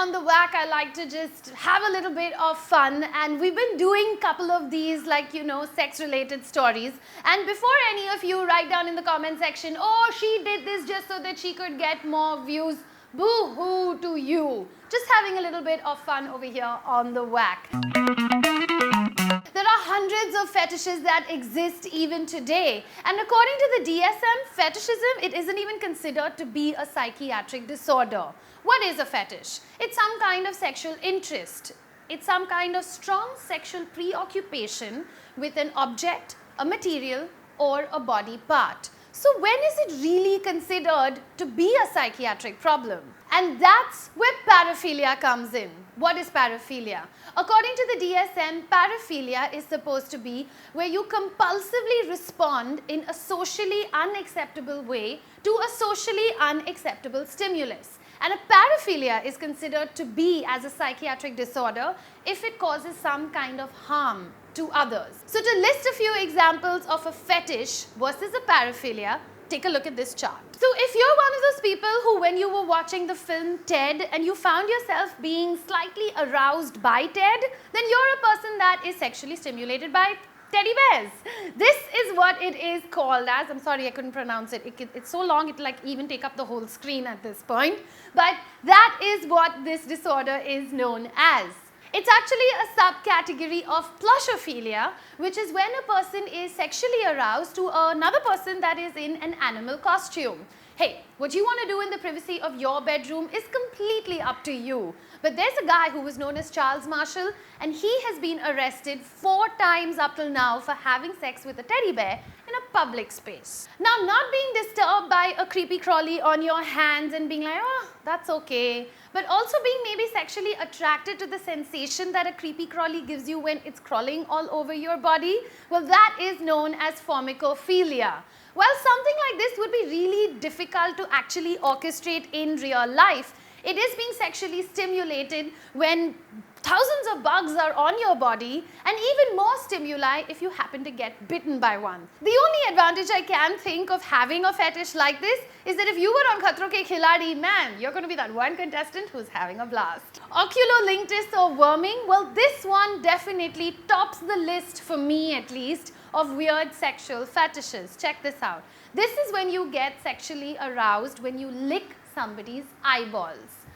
on the whack, I like to just have a little bit of fun, and we've been doing a couple of these, like, you know, sex-related stories. And before any of you write down in the comment section, oh, she did this just so that she could get more views, boo-hoo to you. Just having a little bit of fun over here on the whack. There are hundreds of fetishes that exist even today, and according to the DSM, fetishism, it isn't even considered to be a psychiatric disorder. What is a fetish? It's some kind of sexual interest. It's some kind of strong sexual preoccupation with an object, a material, or a body part. So when is it really considered to be a psychiatric problem? And that's where paraphilia comes in. What is paraphilia? According to the DSM, paraphilia is supposed to be where you compulsively respond in a socially unacceptable way to a socially unacceptable stimulus. And a paraphilia is considered to be as a psychiatric disorder if it causes some kind of harm to others. So to list a few examples of a fetish versus a paraphilia, take a look at this chart. So if you're one of those people who, when you were watching the film Ted and you found yourself being slightly aroused by Ted, then you're a person that is sexually stimulated by teddy bears. This is what it is called as. I'm sorry, I couldn't pronounce it. It's so long, it'll like even take up the whole screen at this point. But that is what this disorder is known as. It's actually a subcategory of plushophilia, which is when a person is sexually aroused to another person that is in an animal costume. Hey, what you want to do in the privacy of your bedroom is completely up to you. But there's a guy who was known as Charles Marshall, and he has been arrested 4 times up till now for having sex with a teddy bear in a public space. Now, not being disturbed by a creepy crawly on your hands and being like, oh, that's okay, but also being maybe sexually attracted to the sensation that a creepy crawly gives you when it's crawling all over your body, well, that is known as formicophilia. Well, something like this would be really difficult to actually orchestrate in real life. It is being sexually stimulated when thousands of bugs are on your body, and even more stimuli if you happen to get bitten by one. The only advantage I can think of having a fetish like this is that if you were on Khatro Ke Khiladi, man, you're going to be that one contestant who's having a blast. Oculolinctus or worming, well, this one definitely tops the list, for me at least, of weird sexual fetishes. Check this out. This is when you get sexually aroused when you lick somebody's eyeballs.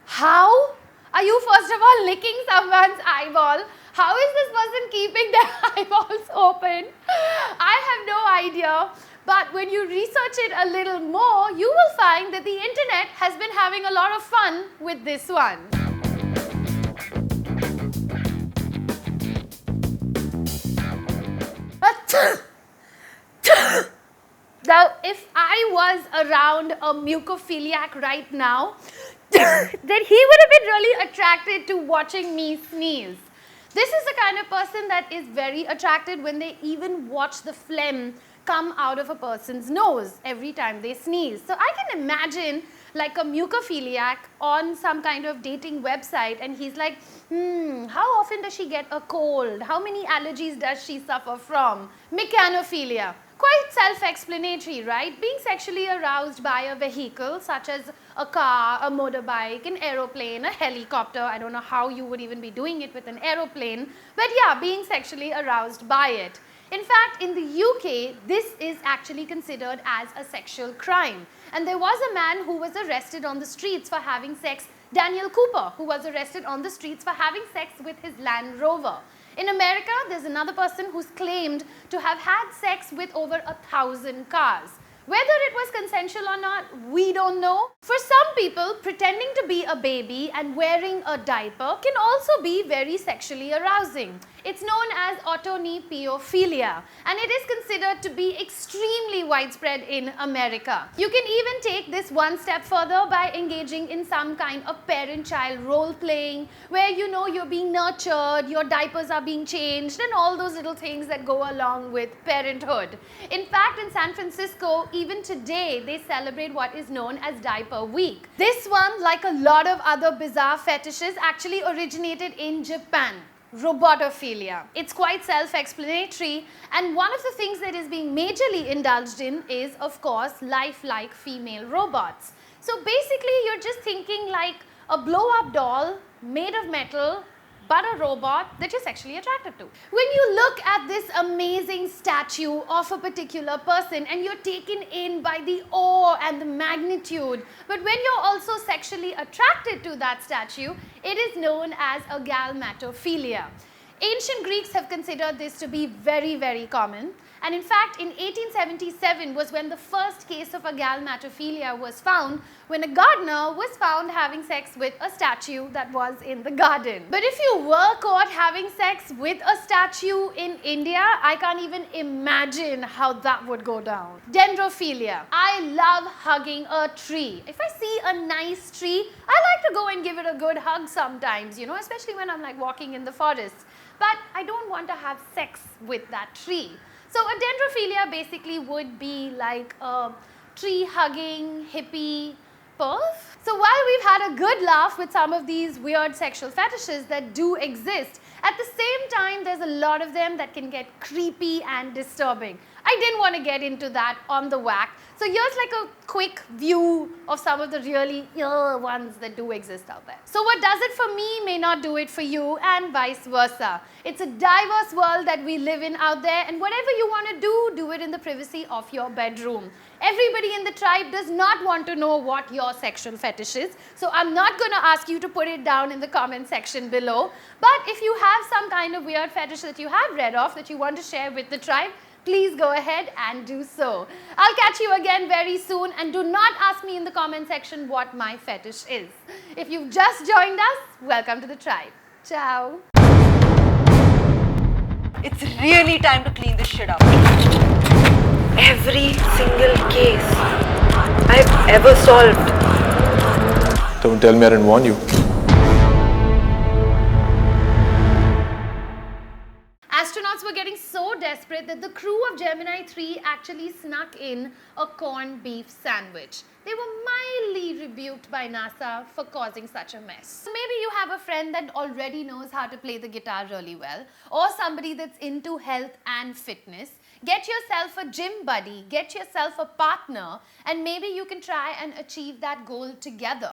How? Are you first of all licking someone's eyeball? How is this person keeping their eyeballs open? I have no idea. But when you research it a little more, you will find that the internet has been having a lot of fun with this one. Now, if I was around a mucophiliac right now, then he would have been really attracted to watching me sneeze. This is the kind of person that is very attracted when they even watch the phlegm come out of a person's nose every time they sneeze. So I can imagine like a mucophiliac on some kind of dating website, and he's like, how often does she get a cold? How many allergies does she suffer from? Mechanophilia. Quite self-explanatory, right? Being sexually aroused by a vehicle such as a car, a motorbike, an aeroplane, a helicopter. I don't know how you would even be doing it with an aeroplane, but yeah, being sexually aroused by it. In fact, in the UK, this is actually considered as a sexual crime. And there was a man who was arrested on the streets for having sex, Daniel Cooper, who was arrested on the streets for having sex with his Land Rover. In America, there's another person who's claimed to have had sex with over 1,000 cars. Whether it was consensual or not, we don't know. For some people, pretending to be a baby and wearing a diaper can also be very sexually arousing. It's known as AUTONEPIOPHILIA, and it is considered to be extremely widespread in America. You can even take this one step further by engaging in some kind of parent-child role-playing, where you know you're being nurtured, your diapers are being changed, and all those little things that go along with parenthood. In fact, in San Francisco, even today, they celebrate what is known as Diaper Week. This one, like a lot of other bizarre fetishes, actually originated in Japan. Robotophilia. It's quite self-explanatory, and one of the things that is being majorly indulged in is, of course, lifelike female robots. So basically, you're just thinking like a blow-up doll made of metal but a robot that you're sexually attracted to. When you look at this amazing statue of a particular person and you're taken in by the awe and the magnitude, but when you're also sexually attracted to that statue, it is known as a galmatophilia. Ancient Greeks have considered this to be very, very common. And in fact, in 1877 was when the first case of a galmatophilia was found, when a gardener was found having sex with a statue that was in the garden. But if you were caught having sex with a statue in India, I can't even imagine how that would go down. Dendrophilia. I love hugging a tree. If I see a nice tree, I like to go and give it a good hug sometimes, you know, especially when I'm like walking in the forest. But I don't want to have sex with that tree. So a dendrophilia basically would be like a tree-hugging, hippie perv. So while we've had a good laugh with some of these weird sexual fetishes that do exist, at the same time there's a lot of them that can get creepy and disturbing. I didn't want to get into that on the whack. So here's like a quick view of some of the really ones that do exist out there. So what does it for me may not do it for you, and vice versa. It's a diverse world that we live in out there, and whatever you want to do, do it in the privacy of your bedroom. Everybody in the tribe does not want to know what your sexual fetish is, so I'm not going to ask you to put it down in the comment section below. But if you have some kind of weird fetish that you have read of that you want to share with the tribe, please go ahead and do so. I'll catch you again very soon, and do not ask me in the comment section what my fetish is. If you've just joined us, welcome to the tribe. Ciao. It's really time to clean this shit up. Every single case I've ever solved. Don't tell me I didn't warn you. Astronauts were getting so desperate that the crew of Gemini 3 actually snuck in a corned beef sandwich. They were mildly rebuked by NASA for causing such a mess. So maybe you have a friend that already knows how to play the guitar really well, or somebody that's into health and fitness. Get yourself a gym buddy, get yourself a partner, and maybe you can try and achieve that goal together.